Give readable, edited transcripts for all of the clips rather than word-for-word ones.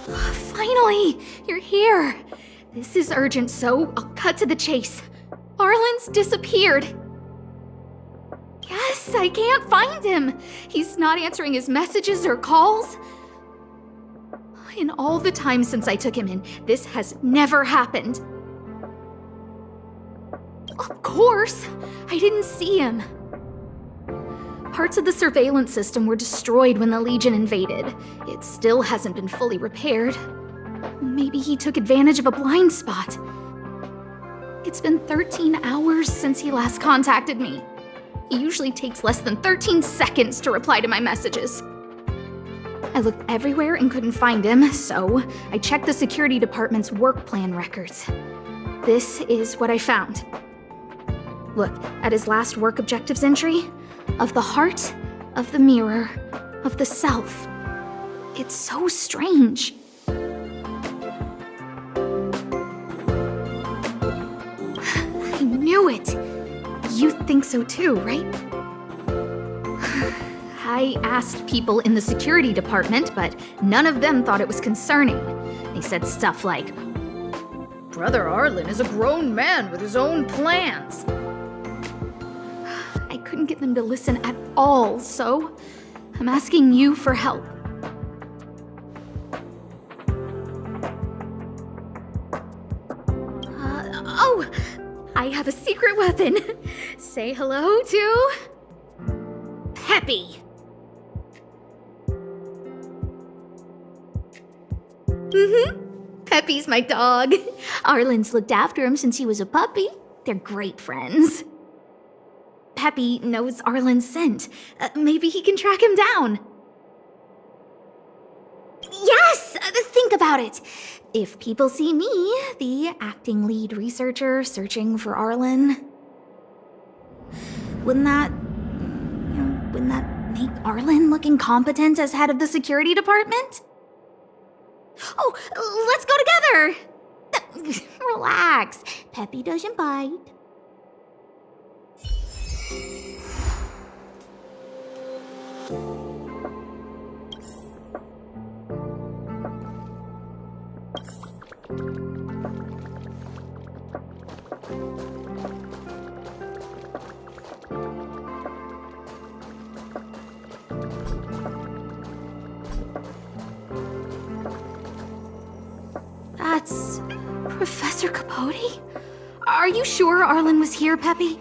Finally! You're here! This is urgent, so I'll cut to the chase. Arlen's disappeared. Yes, I can't find him. He's not answering his messages or calls. In all the time since I took him in, this has never happened. Of course! I didn't see him. Parts of the surveillance system were destroyed when the Legion invaded. It still hasn't been fully repaired. Maybe he took advantage of a blind spot. It's been 13 hours since he last contacted me. He usually takes less than 13 seconds to reply to my messages. I looked everywhere and couldn't find him, so I checked the security department's work plan records. This is what I found. Look at his last work objectives entry. Of the heart, of the mirror, of the self. It's so strange. I knew it! You think so too, right? I asked people in the security department, but none of them thought it was concerning. They said stuff like, "Brother Arlen is a grown man with his own plans." I couldn't get them to listen at all, so I'm asking you for help. Oh! I have a secret weapon! Say hello to... Peppy! Peppy's my dog. Arlen's looked after him since he was a puppy. They're great friends. Peppy knows Arlen's scent. Maybe he can track him down. Yes! Think about it. If people see me, the acting lead researcher searching for Arlen, wouldn't that make Arlen look incompetent as head of the security department? Oh, let's go together! Relax. Peppy doesn't bite. That's Professor Capote? Are you sure Arlen was here, Peppy?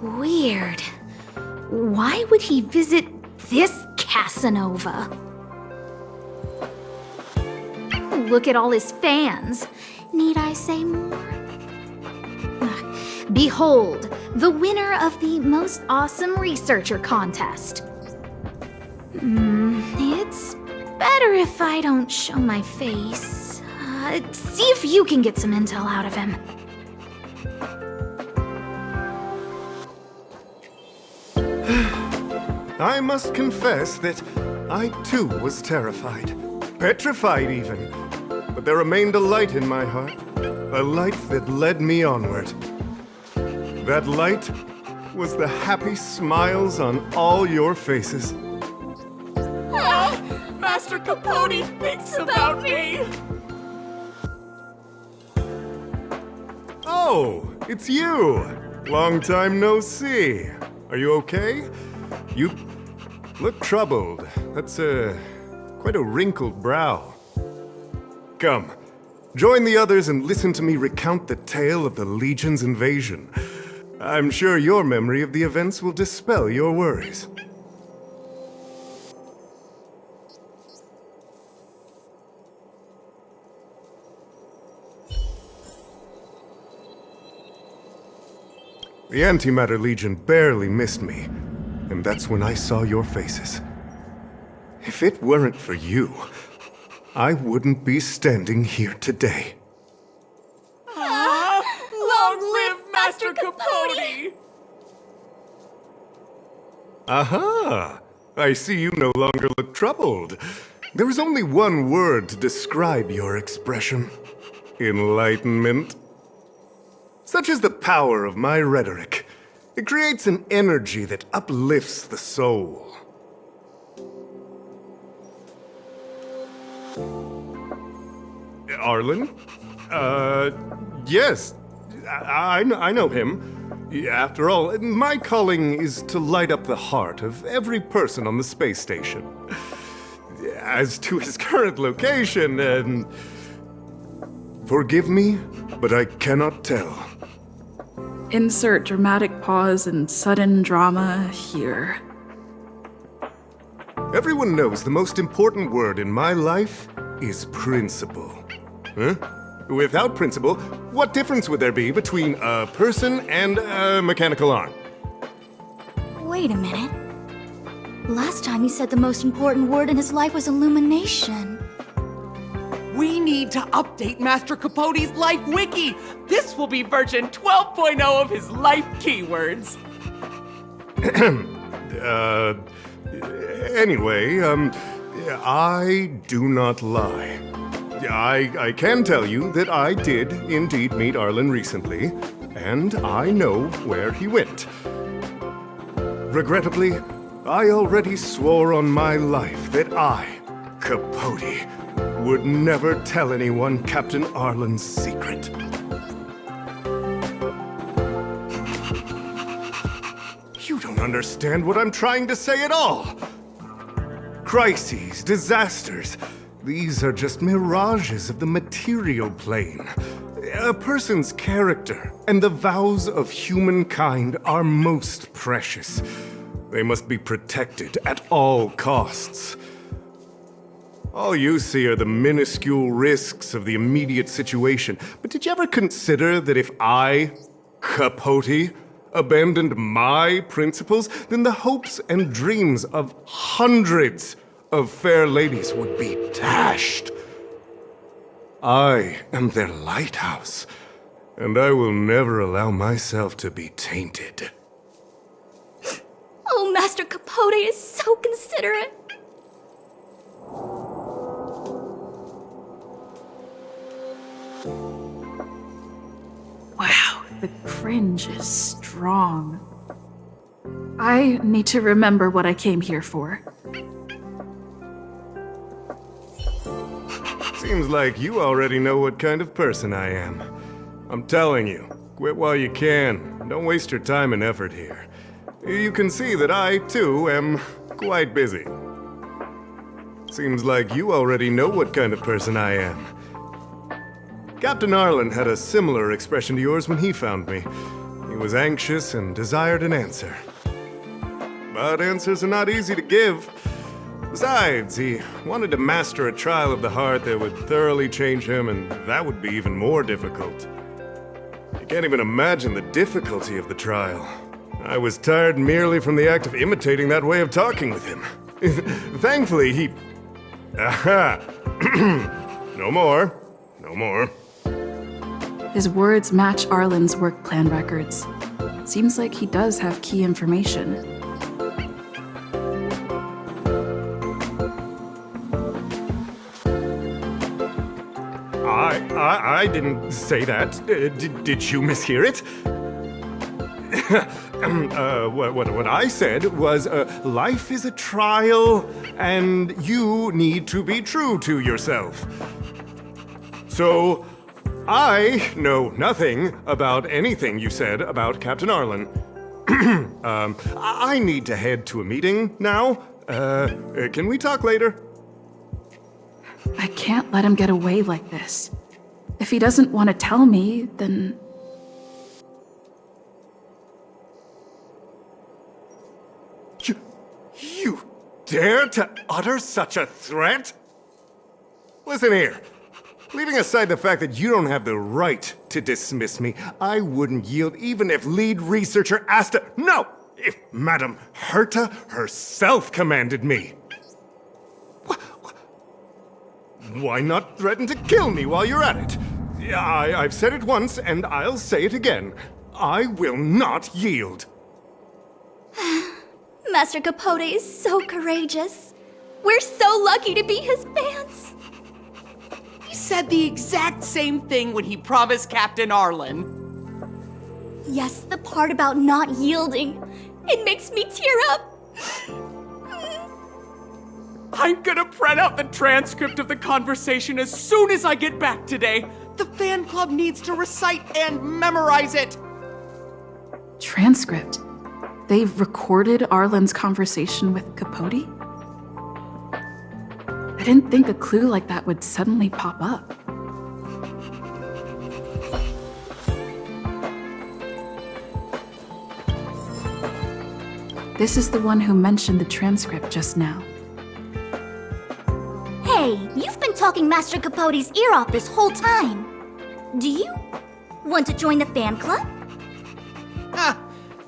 Weird. Why would he visit this Casanova? Look at all his fans. Need I say more? Behold, the winner of the Most Awesome Researcher contest. It's better if I don't show my face. See if you can get some intel out of him. I must confess that I too was terrified. Petrified even. But there remained a light in my heart. A light that led me onward. That light was the happy smiles on all your faces. Master Capote thinks about me! Oh, it's you! Long time no see. Are you okay? You look troubled. That's quite a wrinkled brow. Come, join the others and listen to me recount the tale of the Legion's invasion. I'm sure your memory of the events will dispel your worries. The Antimatter Legion barely missed me, and that's when I saw your faces. If it weren't for you, I wouldn't be standing here today. Long live Master Capote! Aha! I see you no longer look troubled. There is only one word to describe your expression. Enlightenment. Such is the power of my rhetoric. It creates an energy that uplifts the soul. Arlen? Yes. I know him. After all, my calling is to light up the heart of every person on the space station. As to his current location, forgive me, but I cannot tell. Insert dramatic pause and sudden drama here. Everyone knows the most important word in my life is principle. Huh? Without principle, what difference would there be between a person and a mechanical arm? Wait a minute. Last time he said the most important word in his life was illumination. We need to update Master Capote's life wiki. This will be version 12.0 of his life keywords. Anyway, I do not lie. I can tell you that I did indeed meet Arlen recently, and I know where he went. Regrettably, I already swore on my life that I, Capote, would never tell anyone Captain Arlen's secret. You don't understand what I'm trying to say at all. Crises, disasters, these are just mirages of the material plane. A person's character and the vows of humankind are most precious. They must be protected at all costs. All you see are the minuscule risks of the immediate situation. But did you ever consider that if I, Capote, abandoned my principles, then the hopes and dreams of hundreds of fair ladies would be dashed? I am their lighthouse, and I will never allow myself to be tainted. Oh, Master Capote is so considerate. Wow, the cringe is strong. I need to remember what I came here for. Seems like you already know what kind of person I am. I'm telling you, quit while you can. Don't waste your time and effort here. You can see that I, too, am quite busy. Seems like you already know what kind of person I am. Captain Arlen had a similar expression to yours when he found me. He was anxious and desired an answer. But answers are not easy to give. Besides, he wanted to master a trial of the heart that would thoroughly change him, and that would be even more difficult. You can't even imagine the difficulty of the trial. I was tired merely from the act of imitating that way of talking with him. Thankfully, he... Aha! No more. No more. His words match Arlen's work plan records. Seems like he does have key information. I didn't say that. Did you mishear it? What I said was, life is a trial, and you need to be true to yourself. So, I know nothing about anything you said about Captain Arlen. I need to head to a meeting now. Can we talk later? I can't let him get away like this. If he doesn't want to tell me, then... You dare to utter such a threat? Listen here. Leaving aside the fact that you don't have the right to dismiss me, I wouldn't yield even if lead researcher Asta... No! If Madame Herta herself commanded me. Why not threaten to kill me while you're at it? I've said it once, and I'll say it again. I will not yield. Master Capote is so courageous. We're so lucky to be his fans. He said the exact same thing when he promised Captain Arlen. Yes, the part about not yielding. It makes me tear up. I'm gonna print out the transcript of the conversation as soon as I get back today. The fan club needs to recite and memorize it. Transcript? They've recorded Arlen's conversation with Capote? I didn't think a clue like that would suddenly pop up. This is the one who mentioned the transcript just now. Hey, you've been talking Master Capote's ear off this whole time. Do you want to join the fan club?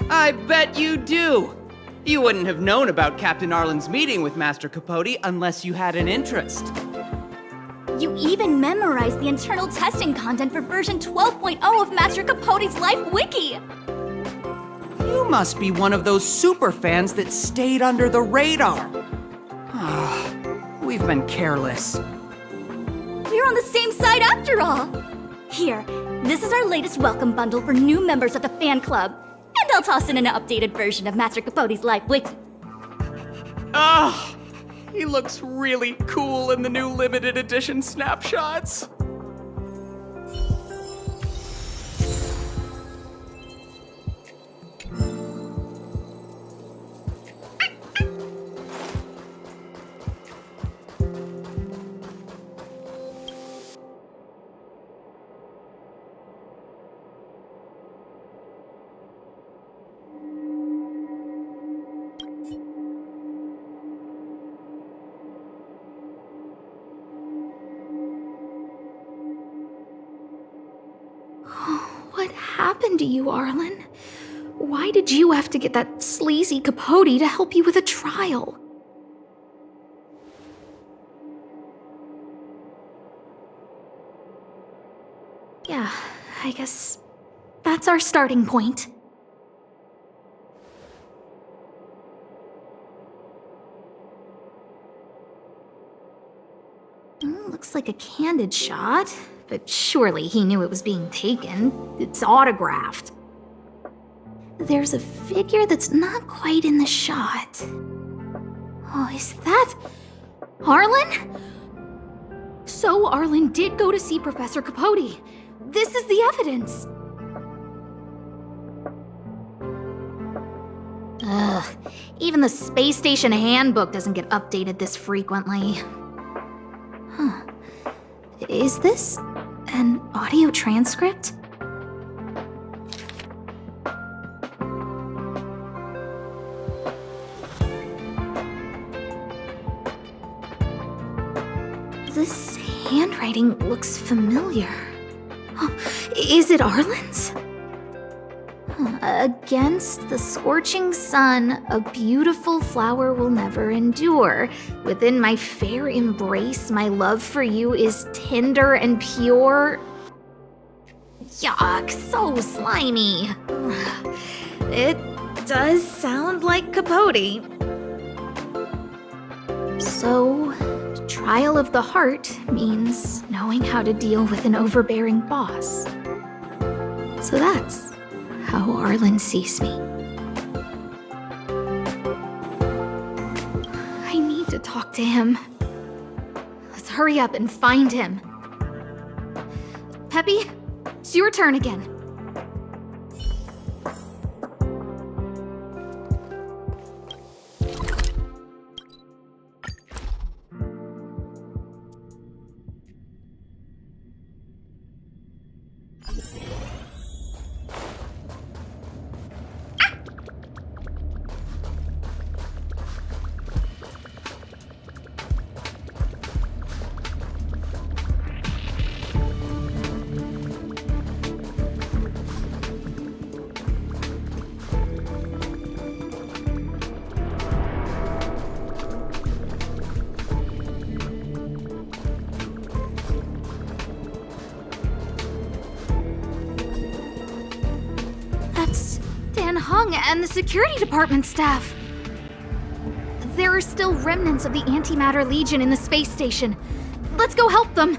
I bet you do. You wouldn't have known about Captain Arlen's meeting with Master Capote unless you had an interest. You even memorized the internal testing content for version 12.0 of Master Capote's Life Wiki. You must be one of those super fans that stayed under the radar. We've been careless. We're on the same side after all. Here, this is our latest welcome bundle for new members of the fan club. And I'll toss in an updated version of Master Capote's Life Wiki. He looks really cool in the new limited edition snapshots. What happened to you, Arlen? Why did you have to get that sleazy Capote to help you with a trial? Yeah, I guess that's our starting point. Looks like a candid shot, but surely he knew it was being taken. It's autographed. There's a figure that's not quite in the shot. Oh, is that Arlen? So Arlen did go to see Professor Capote. This is the evidence. Ugh, even the space station handbook doesn't get updated this frequently. Huh. Is this an audio transcript? This handwriting looks familiar. Oh, is it Arlen's? Against the scorching sun, a beautiful flower will never endure. Within my fair embrace, my love for you is tender and pure. Yuck, so slimy. It does sound like Capote. So, trial of the heart means knowing how to deal with an overbearing boss. So that's how Arlen sees me. I need to talk to him. Let's hurry up and find him. Peppy, it's your turn again. And the security department staff. There are still remnants of the Antimatter Legion in the space station. Let's go help them.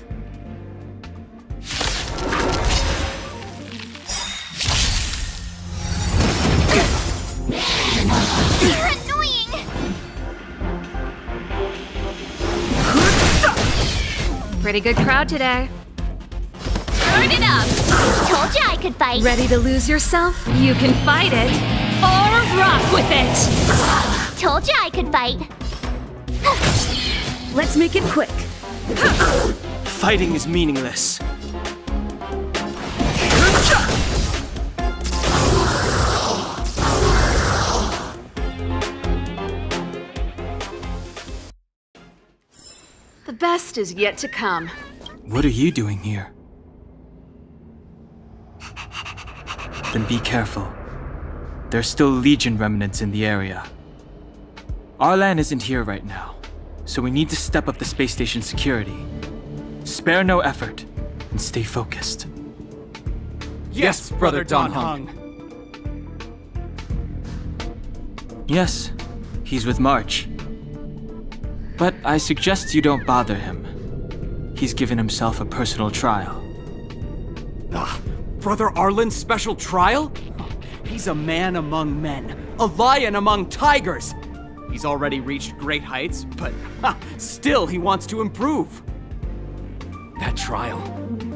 They're annoying. Pretty good crowd today. Turn it up! Told you I could fight. Ready to lose yourself? You can fight it. Or rock with it! Told you I could fight. Let's make it quick. Fighting is meaningless. The best is yet to come. What are you doing here? Then be careful. There's still Legion remnants in the area. Arlan isn't here right now, so we need to step up the space station security. Spare no effort, and stay focused. Yes, Brother Don Hung. Yes, he's with March. But I suggest you don't bother him. He's given himself a personal trial. Brother Arlen's special trial? He's a man among men, a lion among tigers. He's already reached great heights, but still he wants to improve. That trial.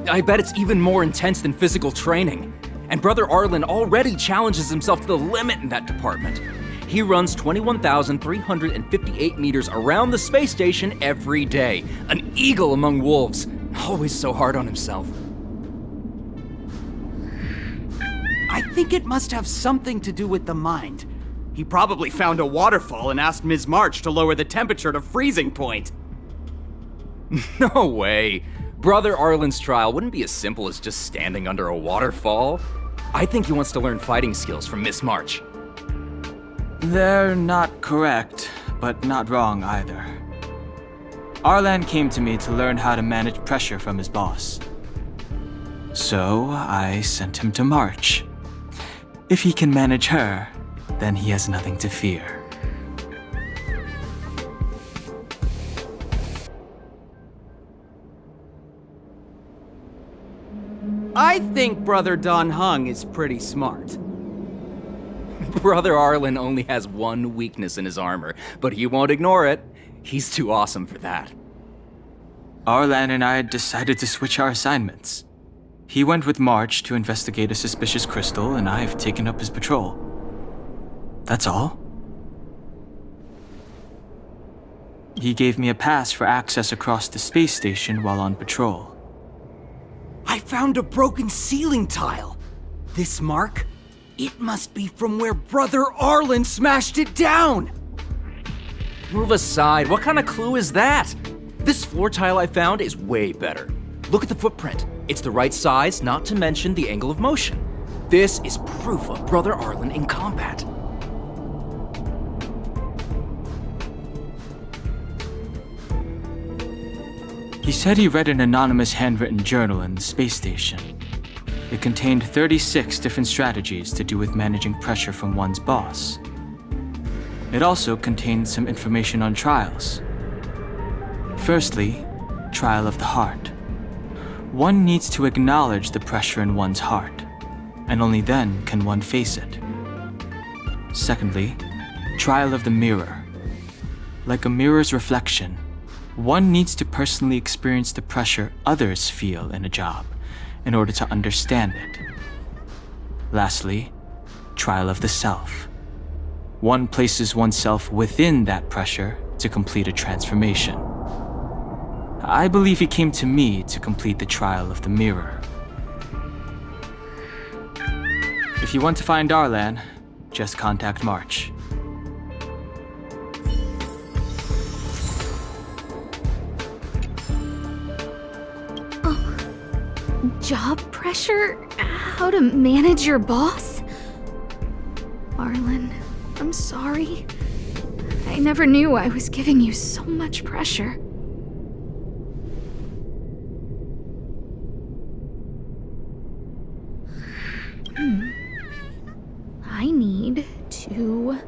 I bet it's even more intense than physical training. And Brother Arlen already challenges himself to the limit in that department. He runs 21,358 meters around the space station every day. An eagle among wolves. Always so hard on himself. I think it must have something to do with the mind. He probably found a waterfall and asked Ms. March to lower the temperature to freezing point. No way. Brother Arlen's trial wouldn't be as simple as just standing under a waterfall. I think he wants to learn fighting skills from Miss March. They're not correct, but not wrong either. Arlan came to me to learn how to manage pressure from his boss. So I sent him to March. If he can manage her, then he has nothing to fear. I think Brother Don Hung is pretty smart. Brother Arlen only has one weakness in his armor, but he won't ignore it. He's too awesome for that. Arlan and I decided to switch our assignments. He went with March to investigate a suspicious crystal, and I've taken up his patrol. That's all. He gave me a pass for access across the space station while on patrol. I found a broken ceiling tile. This mark? It must be from where Brother Arlen smashed it down! Move aside, what kind of clue is that? This floor tile I found is way better. Look at the footprint. It's the right size, not to mention the angle of motion. This is proof of Brother Arlen in combat. He said he read an anonymous handwritten journal in the space station. It contained 36 different strategies to do with managing pressure from one's boss. It also contained some information on trials. Firstly, trial of the heart. One needs to acknowledge the pressure in one's heart, and only then can one face it. Secondly, trial of the mirror. Like a mirror's reflection, one needs to personally experience the pressure others feel in a job in order to understand it. Lastly, trial of the self. One places oneself within that pressure to complete a transformation. I believe he came to me to complete the trial of the mirror. If you want to find Arlan, just contact March. Job pressure? How to manage your boss? Arlen, I'm sorry. I never knew I was giving you so much pressure. I need to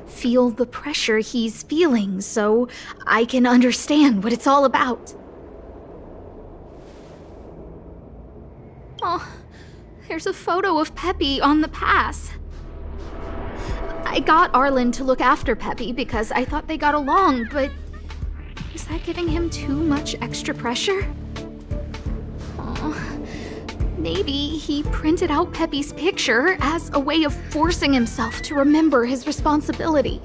feel the pressure he's feeling so I can understand what it's all about. Oh, there's a photo of Peppy on the pass. I got Arlen to look after Peppy because I thought they got along, but is that giving him too much extra pressure? Maybe he printed out Peppy's picture as a way of forcing himself to remember his responsibility.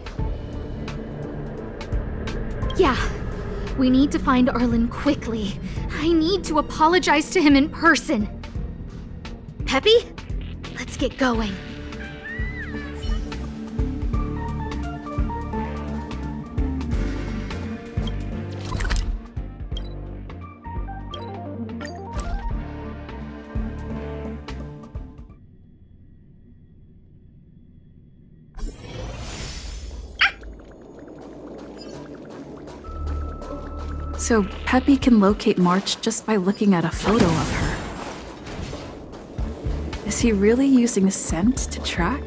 Yeah, we need to find Arlen quickly. I need to apologize to him in person. Peppy, let's get going. So Peppy can locate March just by looking at a photo of her. Is he really using scent to track?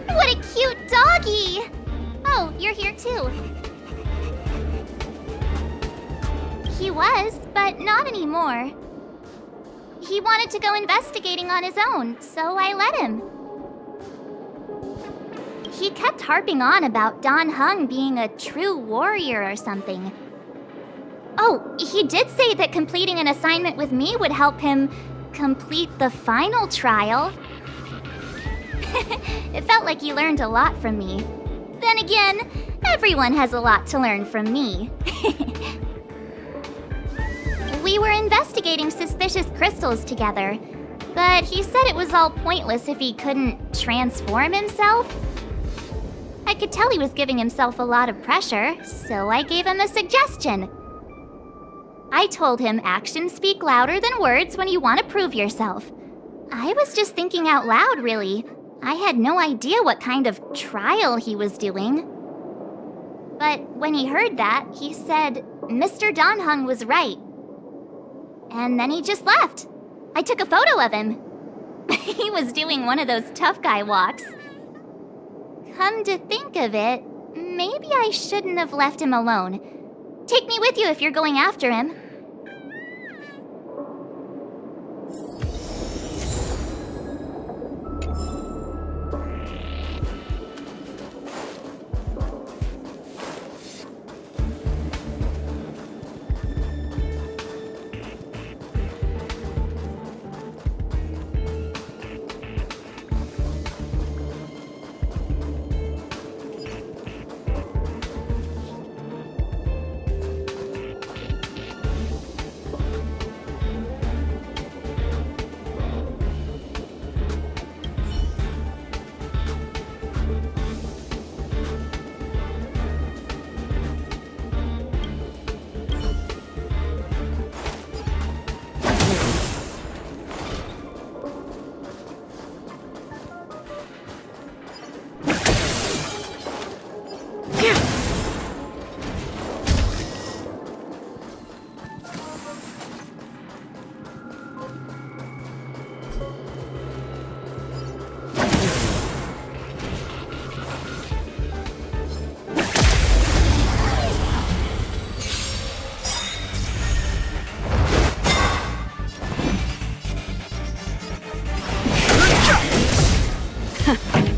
What a cute doggy! Oh, you're here too. He was, but not anymore. He wanted to go investigating on his own, so I let him. He kept harping on about Dan Heng being a true warrior or something. Oh, he did say that completing an assignment with me would help him complete the final trial. It felt like he learned a lot from me. Then again, everyone has a lot to learn from me. We were investigating suspicious crystals together, but he said it was all pointless if he couldn't transform himself. I could tell he was giving himself a lot of pressure, so I gave him a suggestion. I told him actions speak louder than words when you want to prove yourself. I was just thinking out loud, really. I had no idea what kind of trial he was doing. But when he heard that, he said Mr. Dan Heng was right. And then he just left. I took a photo of him. He was doing one of those tough guy walks. Come to think of it, maybe I shouldn't have left him alone. Take me with you if you're going after him.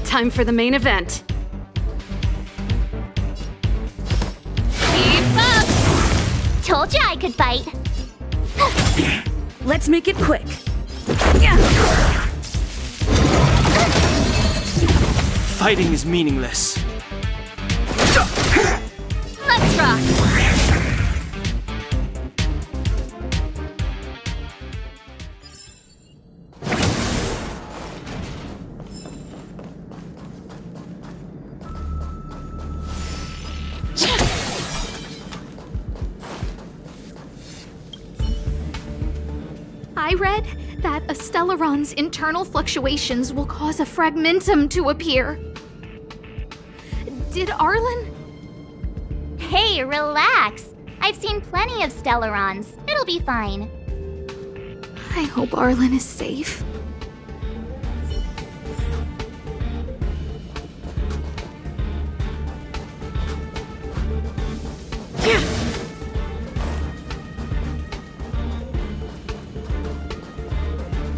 Time for the main event. Keep up! Told you I could fight. Let's make it quick. Fighting is meaningless. Let's rock! I read that a Stellaron's internal fluctuations will cause a fragmentum to appear. Did Arlen? Hey, relax. I've seen plenty of Stellarons. It'll be fine. I hope Arlen is safe.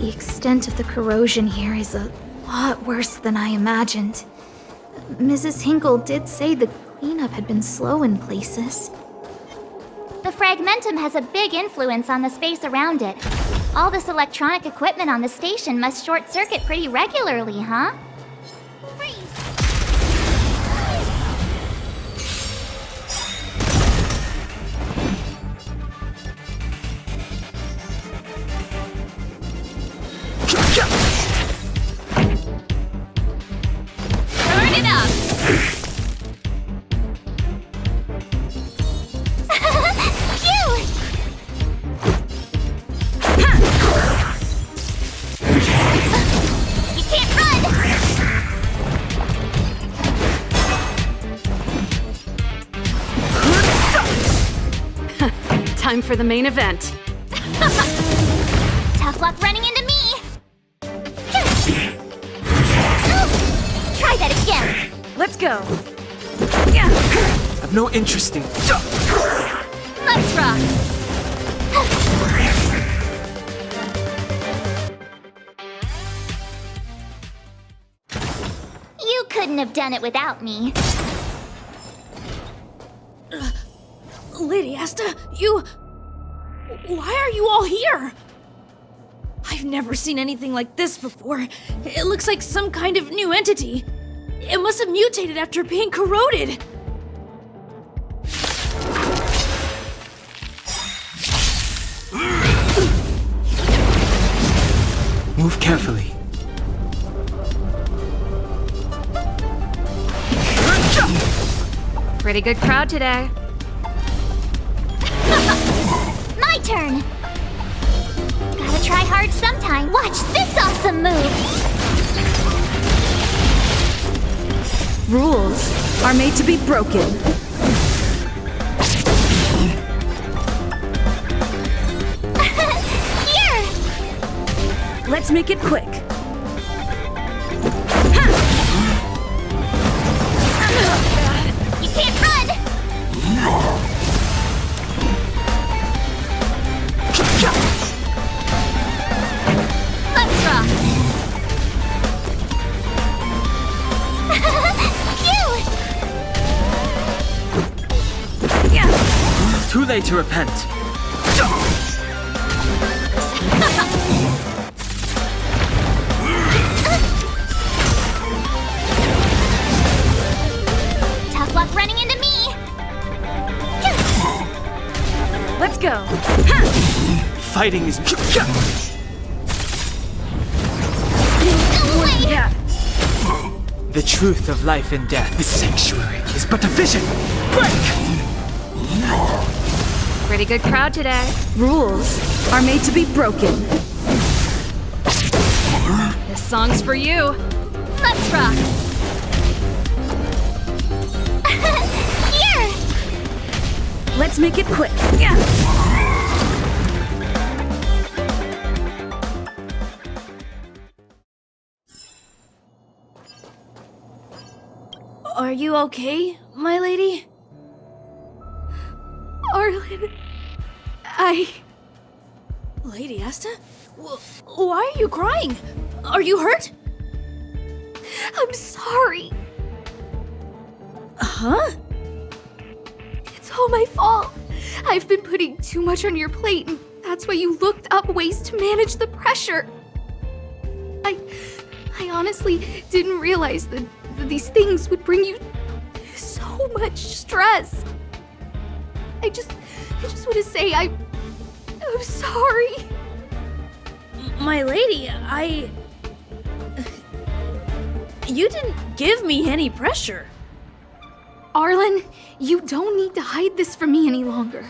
The extent of the corrosion here is a lot worse than I imagined. Mrs. Hinkle did say the cleanup had been slow in places. The fragmentum has a big influence on the space around it. All this electronic equipment on the station must short-circuit pretty regularly, huh? Freeze! Turn it up! You can't run! Time for the main event. Tough luck running into me! Try that again! Let's go. I've no interest in. Let's rock! You couldn't have done it without me. Lady Asta, you... Why are you all here? I've never seen anything like this before. It looks like some kind of new entity. It must have mutated after being corroded. Move carefully. Pretty good crowd today. My turn! Gotta try hard sometime. Watch this awesome move! Rules are made to be broken. Here! Let's make it quick. You can't run! Let's rock! Phew! Too late to repent. Tough luck running into me! Let's go. Fighting is. Go away! Yeah. The truth of life and death. The sanctuary is but a vision. Break! Pretty good crowd today. Rules are made to be broken. This song's for you. Let's rock! Here! Let's make it quick. Are you okay, my lady? Arlen, Lady Asta? Why are you crying? Are you hurt? I'm sorry. Huh? It's all my fault. I've been putting too much on your plate, and that's why you looked up ways to manage the pressure. I honestly didn't realize that these things would bring you so much stress. I just want to say I'm sorry. My lady, You didn't give me any pressure. Arlen, you don't need to hide this from me any longer.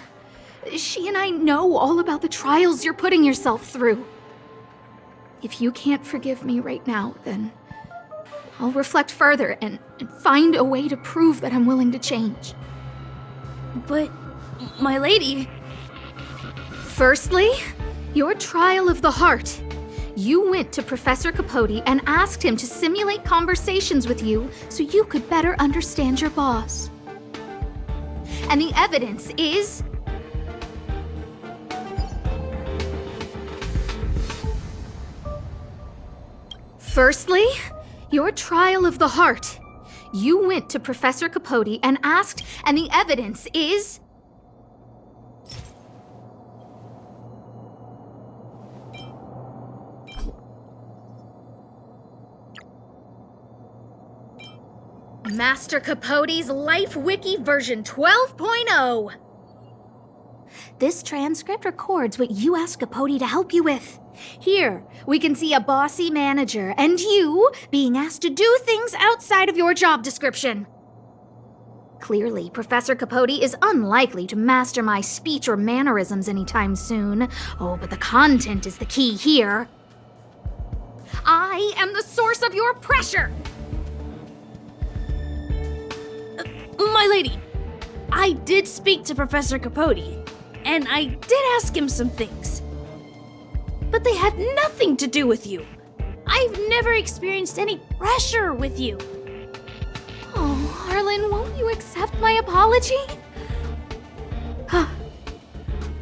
She and I know all about the trials you're putting yourself through. If you can't forgive me right now, then I'll reflect further and find a way to prove that I'm willing to change. But, my lady... Firstly, your trial of the heart. You went to Professor Capote and asked him to simulate conversations with you so you could better understand your boss. And the evidence is... Firstly, your trial of the heart. You went to Professor Capote and asked, and the evidence is... Master Capote's Life Wiki version 12.0. This transcript records what you asked Capote to help you with. Here, we can see a bossy manager and you being asked to do things outside of your job description. Clearly, Professor Capote is unlikely to master my speech or mannerisms anytime soon. Oh, but the content is the key here. I am the source of your pressure! My lady, I did speak to Professor Capote, and I did ask him some things. But they had nothing to do with you. I've never experienced any pressure with you. Oh, Arlen, won't you accept my apology?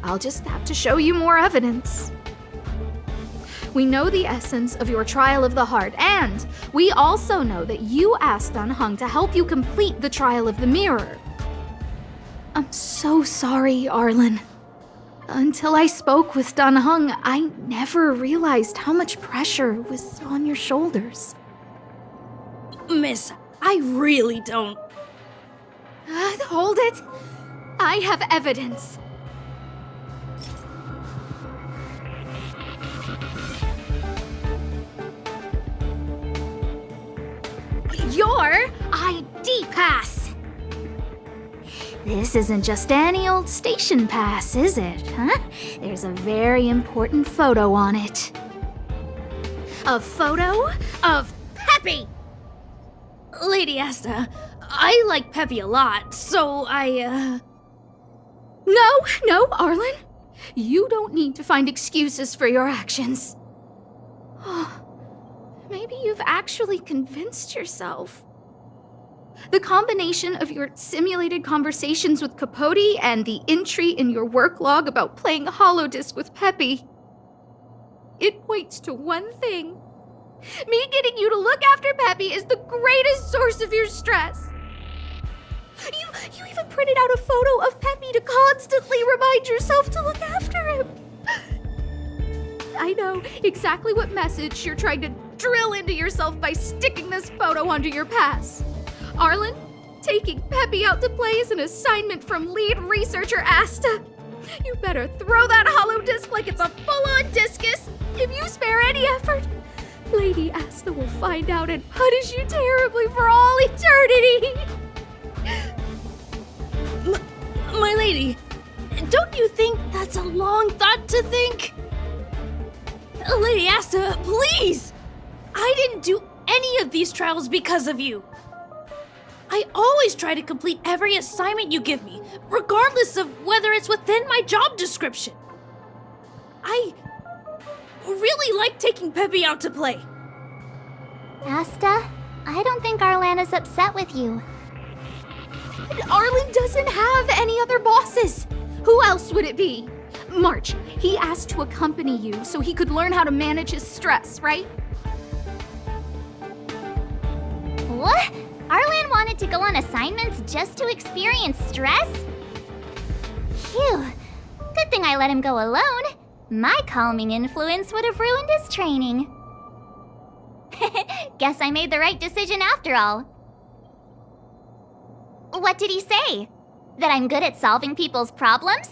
I'll just have to show you more evidence. We know the essence of your trial of the heart, and we also know that you asked Danheng to help you complete the trial of the mirror. I'm so sorry, Arlen. Until I spoke with Danheng, I never realized how much pressure was on your shoulders. Miss, I really don't. Hold it. I have evidence. Your ID pass. This isn't just any old station pass, is it, huh? There's a very important photo on it. A photo of Peppy! Lady Asta, I like Peppy a lot, so No, Arlen. You don't need to find excuses for your actions. Maybe you've actually convinced yourself. The combination of your simulated conversations with Capote and the entry in your work log about playing holodisc with Peppy, it points to one thing. Me getting you to look after Peppy is the greatest source of your stress. You even printed out a photo of Peppy to constantly remind yourself to look after him. I know exactly what message you're trying to drill into yourself by sticking this photo onto your pass. Arlen, taking Peppy out to play is an assignment from lead researcher Asta. You better throw that holodisc like it's a full-on discus. If you spare any effort, Lady Asta will find out and punish you terribly for all eternity. My lady, don't you think that's a long thought to think? Lady Asta, please! I didn't do any of these trials because of you. I always try to complete every assignment you give me, regardless of whether it's within my job description. I really like taking Peppy out to play. Asta, I don't think Arlan is upset with you. Arlen doesn't have any other bosses. Who else would it be? March, he asked to accompany you so he could learn how to manage his stress, right? What? Arlan wanted to go on assignments just to experience stress? Phew. Good thing I let him go alone. My calming influence would have ruined his training. Guess I made the right decision after all. What did he say? That I'm good at solving people's problems?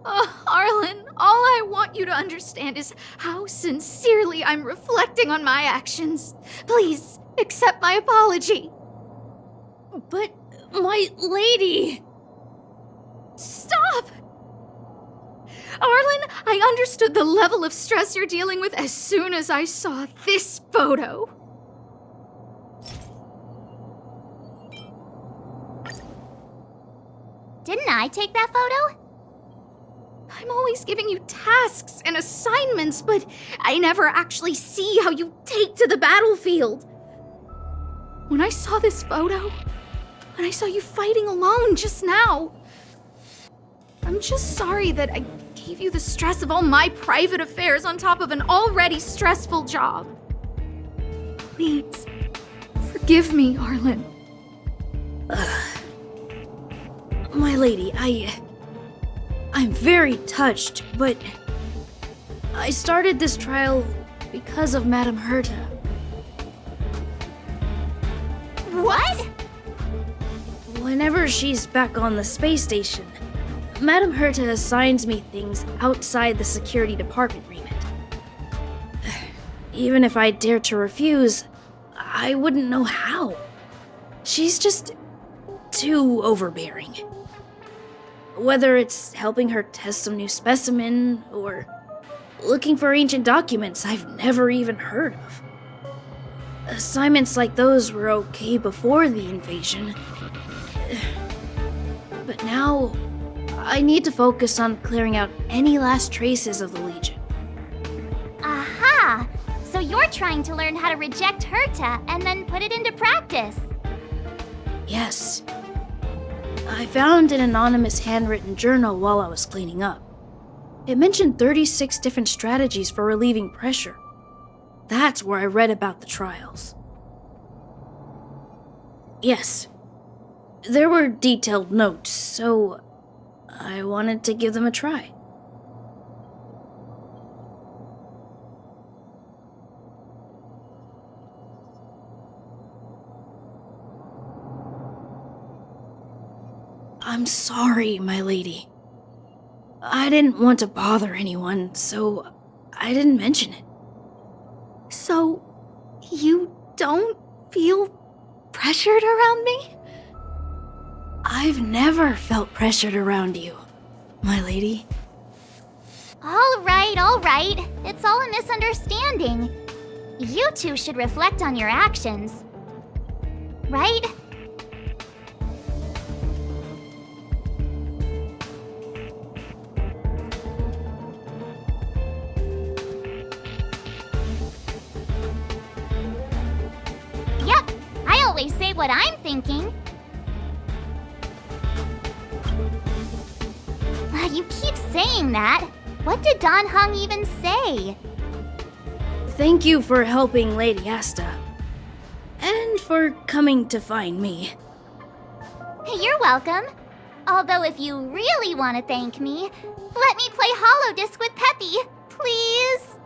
Oh, Arlen, all I want you to understand is how sincerely I'm reflecting on my actions. Please, accept my apology. But, my lady... Stop! Arlen, I understood the level of stress you're dealing with as soon as I saw this photo. Didn't I take that photo? I'm always giving you tasks and assignments, but I never actually see how you take to the battlefield. When I saw this photo, when I saw you fighting alone just now, I'm just sorry that I gave you the stress of all my private affairs on top of an already stressful job. Please, forgive me, Arlen. My lady, I'm very touched, but I started this trial because of Madame Herta. What? Whenever she's back on the space station, Madame Herta assigns me things outside the security department remit. Even if I dared to refuse, I wouldn't know how. She's just too overbearing. Whether it's helping her test some new specimen, or looking for ancient documents I've never even heard of. Assignments like those were okay before the invasion. But now, I need to focus on clearing out any last traces of the Legion. Aha! So you're trying to learn how to reject Herta and then put it into practice. Yes. I found an anonymous handwritten journal while I was cleaning up. It mentioned 36 different strategies for relieving pressure. That's where I read about the trials. Yes. There were detailed notes, so I wanted to give them a try. I'm sorry, my lady. I didn't want to bother anyone, so I didn't mention it. So, you don't feel pressured around me? I've never felt pressured around you, my lady. All right. It's all a misunderstanding. You two should reflect on your actions. Right? Yep, I always say what I'm thinking. You keep saying that. What did Don Hung even say? Thank you for helping Lady Asta. And for coming to find me. You're welcome. Although if you really want to thank me, let me play Hollow Disc with Peppy, please.